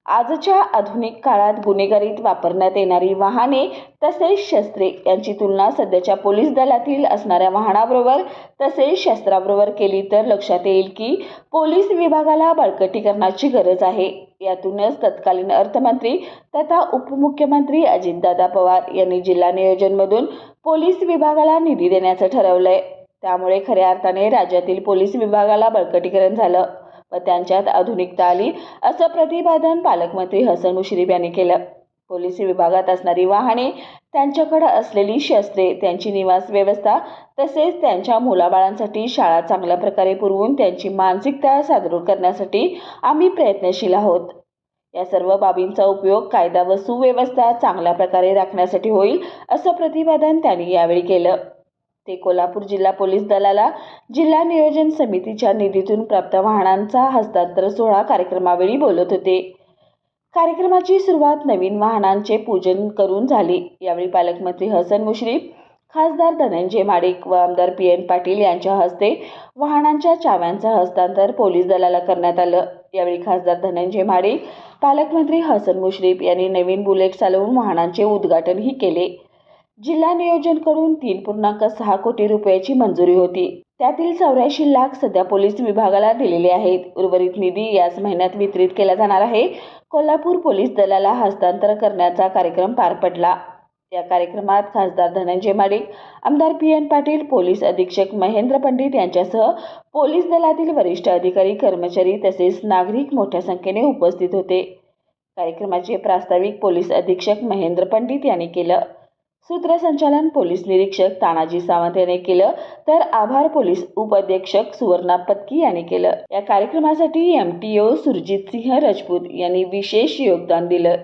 आजच्या आधुनिक काळात गुन्हेगारीत वापरण्यात येणारी वाहने तसेच शस्त्रे यांची तुलना सध्याच्या पोलीस दलातील असणाऱ्या वाहनाबरोबर तसेच शस्त्राबरोबर केली तर लक्षात येईल की पोलीस विभागाला बळकटीकरणाची गरज आहे। यातूनच तत्कालीन अर्थमंत्री तथा उपमुख्यमंत्री अजितदादा पवार यांनी जिल्हा नियोजनमधून पोलीस विभागाला निधी देण्याचं ठरवलंय। त्यामुळे खऱ्या अर्थाने राज्यातील पोलीस विभागाला बळकटीकरण झालं व त्यांच्यात आधुनिकता आली असं प्रतिपादन पालकमंत्री हसन मुश्रीफ यांनी केलं। पोलीस विभागात असणारी वाहने, त्यांच्याकडे असलेली शस्त्रे, त्यांची निवास व्यवस्था तसेच त्यांच्या मुलाबाळांसाठी शाळा चांगल्या प्रकारे पुरवून त्यांची मानसिकता सादृढ करण्यासाठी आम्ही प्रयत्नशील आहोत। या सर्व बाबींचा उपयोग कायदा व सुव्यवस्था चांगल्या प्रकारे राखण्यासाठी होईल असं प्रतिपादन त्यांनी यावेळी केलं। ते कोल्हापूर जिल्हा पोलीस दलाला जिल्हा नियोजन समितीच्या निधीतून प्राप्त वाहनांचा हस्तांतर सोहळा कार्यक्रमावेळी बोलत होते। कार्यक्रमाची सुरुवात नवीन वाहनांचे पूजन करून झाली। यावेळी पालकमंत्री हसन मुश्रीफ, खासदार धनंजय माडिक व आमदार PN पाटील यांच्या हस्ते वाहनांच्या चाव्यांचं हस्तांतर पोलीस दलाला करण्यात आलं। यावेळी खासदार धनंजय माडिक, पालकमंत्री हसन मुश्रीफ यांनी नवीन बुलेट चालवून वाहनांचे उद्घाटनही केले। जिल्हा नियोजनकडून 3.6 कोटी रुपयाची मंजुरी होती। त्यातील 84 लाख सध्या पोलीस विभागाला दिलेले आहेत। उर्वरित निधी याच महिन्यात वितरित केला जाणार आहे। कोल्हापूर पोलीस दलाला हस्तांतर करण्याचा कार्यक्रम पार पडला। या कार्यक्रमात खासदार धनंजय माडिक, आमदार PN पाटील, पोलीस अधीक्षक महेंद्र पंडित यांच्यासह पोलीस दलातील वरिष्ठ अधिकारी, कर्मचारी तसेच नागरिक मोठ्या संख्येने उपस्थित होते। कार्यक्रमाचे प्रास्ताविक पोलीस अधीक्षक महेंद्र पंडित यांनी केलं। सूत्रसंचालन पोलीस निरीक्षक तानाजी सावंत यांनी केलं तर आभार पोलीस उपअधीक्षक सुवर्णा पत्की यांनी केलं। या कार्यक्रमासाठी MTO सुरजित सिंह राजपूत यांनी विशेष योगदान दिलं।